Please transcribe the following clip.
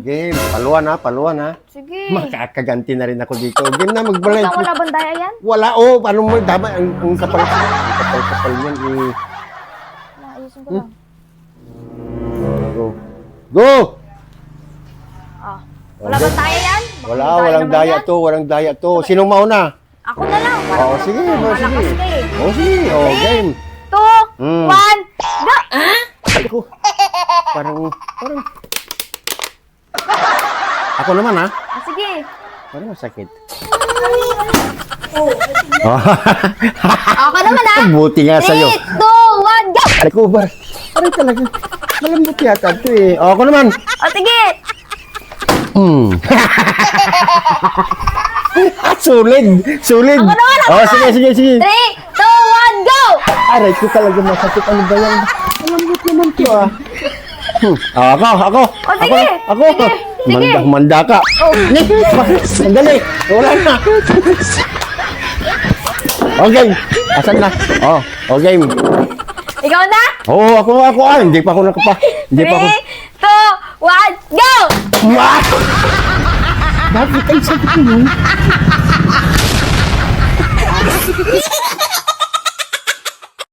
game. Paluan ha. Sige. Makakaganti na rin ako dito. Game na, magbalay. Wala bang daya yan? Wala, paano mo, dapat, ang kapal niyan, Ayusin ko lang. Go. Go! Ah. Wala bang daya yan? Wala, Baka may walang naman daya yan. to, walang daya to. Sinong mauna? Ako na lang. Oh, sige, malakas sige. ka eh. Sige, game. 2, 1, Mm. go! Ay ko. Parang. Ako naman ha? Sige. Parang masakit. Ako naman ah. Buti nga 3, sa'yo. 2, 1, go! Ay ko, parang talaga. Malambot yata ito eh. Ako naman. Sige. Sulit. Ako naman. Sige. 3, 2, 1, go! Aray ko talaga masakit. Ano ba yan? Malambot naman ito ah. Ako. Sige. Ako. Sige. Manda ka. Sandali. Wala na. Okay. Asan na? Okay. Ikaw na? Ako. Hindi pa ako nakapa. 3, 2, 1, go! Bakit ay sakit mo yun?